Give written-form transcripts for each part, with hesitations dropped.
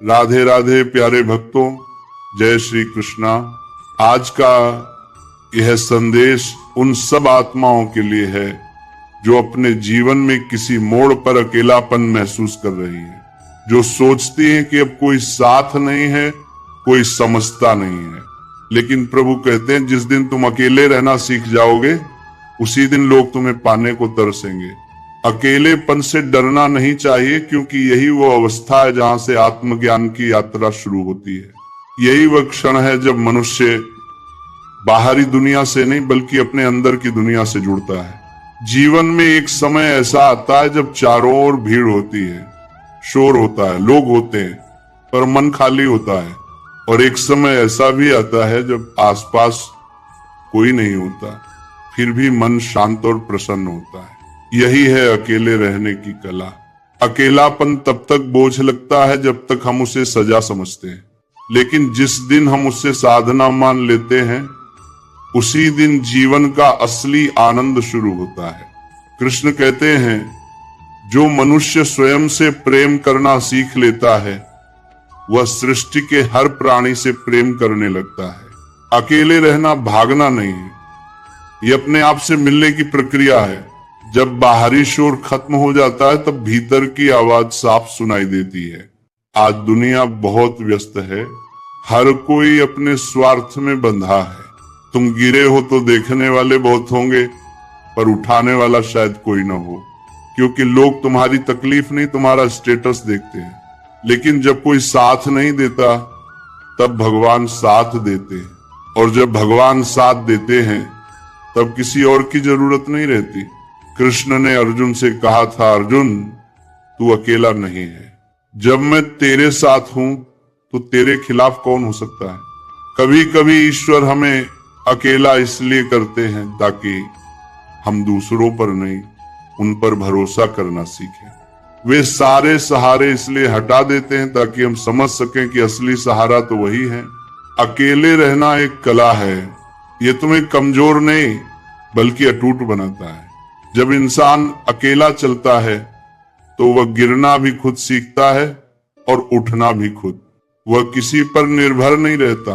राधे राधे प्यारे भक्तों, जय श्री कृष्णा। आज का यह संदेश उन सब आत्माओं के लिए है जो अपने जीवन में किसी मोड़ पर अकेलापन महसूस कर रही है, जो सोचती हैं कि अब कोई साथ नहीं है, कोई समझता नहीं है। लेकिन प्रभु कहते हैं जिस दिन तुम अकेले रहना सीख जाओगे उसी दिन लोग तुम्हें पाने को तरसेंगे। अकेलेपन से डरना नहीं चाहिए, क्योंकि यही वो अवस्था है जहां से आत्मज्ञान की यात्रा शुरू होती है। यही वह क्षण है जब मनुष्य बाहरी दुनिया से नहीं बल्कि अपने अंदर की दुनिया से जुड़ता है। जीवन में एक समय ऐसा आता है जब चारों ओर भीड़ होती है, शोर होता है, लोग होते हैं, पर मन खाली होता है। और एक समय ऐसा भी आता है जब आसपास कोई नहीं होता, फिर भी मन शांत और प्रसन्न होता है। यही है अकेले रहने की कला। अकेलापन तब तक बोझ लगता है जब तक हम उसे सजा समझते हैं, लेकिन जिस दिन हम उसे साधना मान लेते हैं उसी दिन जीवन का असली आनंद शुरू होता है। कृष्ण कहते हैं जो मनुष्य स्वयं से प्रेम करना सीख लेता है वह सृष्टि के हर प्राणी से प्रेम करने लगता है। अकेले रहना भागना नहीं है, ये अपने आप से मिलने की प्रक्रिया है। जब बाहरी शोर खत्म हो जाता है तब भीतर की आवाज साफ सुनाई देती है। आज दुनिया बहुत व्यस्त है, हर कोई अपने स्वार्थ में बंधा है। तुम गिरे हो तो देखने वाले बहुत होंगे, पर उठाने वाला शायद कोई ना हो, क्योंकि लोग तुम्हारी तकलीफ नहीं तुम्हारा स्टेटस देखते हैं। लेकिन जब कोई साथ नहीं देता तब भगवान साथ देते हैं, और जब भगवान साथ देते हैं तब किसी और की जरूरत नहीं रहती। कृष्ण ने अर्जुन से कहा था, अर्जुन तू अकेला नहीं है, जब मैं तेरे साथ हूं तो तेरे खिलाफ कौन हो सकता है। कभी कभी ईश्वर हमें अकेला इसलिए करते हैं ताकि हम दूसरों पर नहीं उन पर भरोसा करना सीखें। वे सारे सहारे इसलिए हटा देते हैं ताकि हम समझ सकें कि असली सहारा तो वही है। अकेले रहना एक कला है, ये तुम्हें कमजोर नहीं बल्कि अटूट बनाता है। जब इंसान अकेला चलता है तो वह गिरना भी खुद सीखता है और उठना भी खुद। वह किसी पर निर्भर नहीं रहता।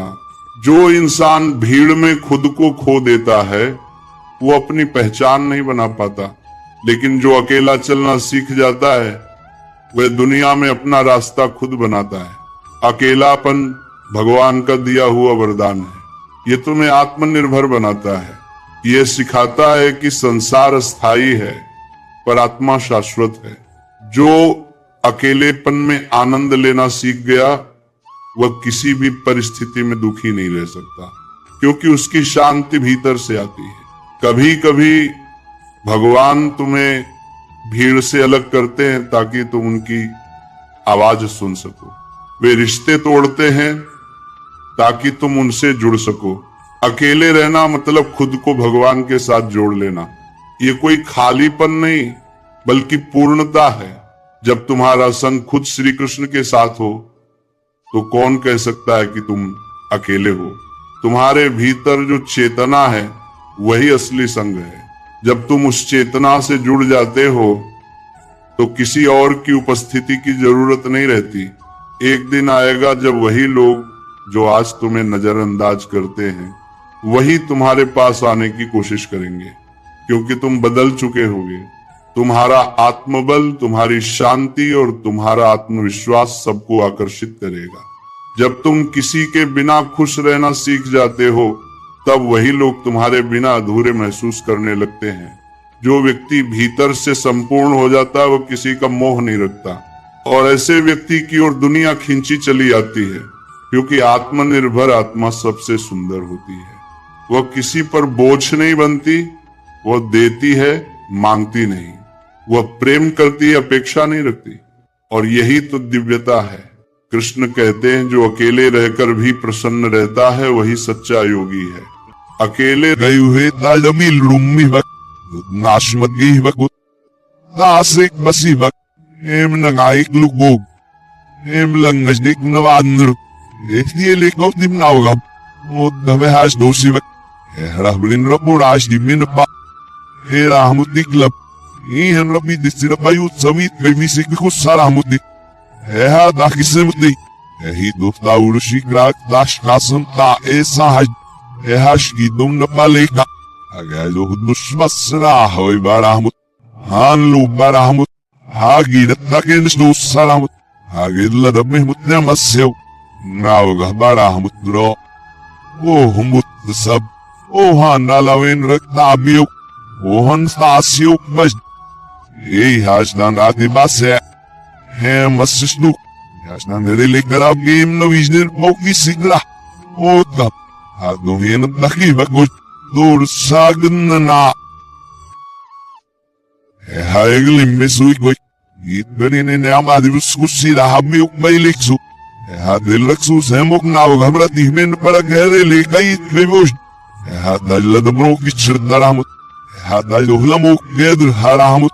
जो इंसान भीड़ में खुद को खो देता है वो अपनी पहचान नहीं बना पाता, लेकिन जो अकेला चलना सीख जाता है वह दुनिया में अपना रास्ता खुद बनाता है। अकेलापन भगवान का दिया हुआ वरदान है, ये तुम्हें आत्मनिर्भर बनाता है। ये सिखाता है कि संसार अस्थायी है पर आत्मा शाश्वत है। जो अकेलेपन में आनंद लेना सीख गया वह किसी भी परिस्थिति में दुखी नहीं रह सकता, क्योंकि उसकी शांति भीतर से आती है। कभी कभी भगवान तुम्हें भीड़ से अलग करते हैं ताकि तुम उनकी आवाज सुन सको। वे रिश्ते तोड़ते हैं ताकि तुम उनसे जुड़ सको। अकेले रहना मतलब खुद को भगवान के साथ जोड़ लेना। ये कोई खालीपन नहीं बल्कि पूर्णता है। जब तुम्हारा संग खुद श्री कृष्ण के साथ हो तो कौन कह सकता है कि तुम अकेले हो। तुम्हारे भीतर जो चेतना है वही असली संग है। जब तुम उस चेतना से जुड़ जाते हो तो किसी और की उपस्थिति की जरूरत नहीं रहती। एक दिन आएगा जब वही लोग जो आज तुम्हें नजरअंदाज करते हैं वही तुम्हारे पास आने की कोशिश करेंगे, क्योंकि तुम बदल चुके होगे। तुम्हारा आत्मबल, तुम्हारी शांति और तुम्हारा आत्मविश्वास सबको आकर्षित करेगा। जब तुम किसी के बिना खुश रहना सीख जाते हो तब वही लोग तुम्हारे बिना अधूरे महसूस करने लगते हैं। जो व्यक्ति भीतर से संपूर्ण हो जाता है वो किसी का मोह नहीं रखता, और ऐसे व्यक्ति की ओर दुनिया खींची चली आती है, क्योंकि आत्मनिर्भर आत्मा सबसे सुंदर होती है। वह किसी पर बोझ नहीं बनती, वह देती है, मांगती नहीं। वह प्रेम करती है, अपेक्षा नहीं रखती। और यही तो दिव्यता है। कृष्ण कहते हैं जो अकेले रहकर भी प्रसन्न रहता है वही सच्चा योगी है। अकेले रहे हुए Rablin Raborash di Minapa Heramutnik Lab Ian Rabi di Sirabayut Samit Bemisik Sarahmutik Heha Dakisemutnik Hidufta urshikrak dashkasumta esahaj. Ehashkidum napaleka. Agalo dushmasra hoy barahmut. Hanlu barahmut. Hagidat takins saramut. Hagidla dabihmut namassew. Nauga barahmut dro. Oh mut sab. Oh han alawin raktabiu. Oh han stasiu mas. Hasdan ati basse. Masisnuk. Hasdan relilik garab game no vision moki sigla. Otap. Hadong hinat nakibagot. Dur sagan na. Haiglim mesuikoy. Itberin in amadibus kusira hamiuk mailiksu. Hadilaksu semok naw gamratihmen para gereli kait bebush. Hadal damrok ichirdaramut. Hadal uhlamuk gedr haramut.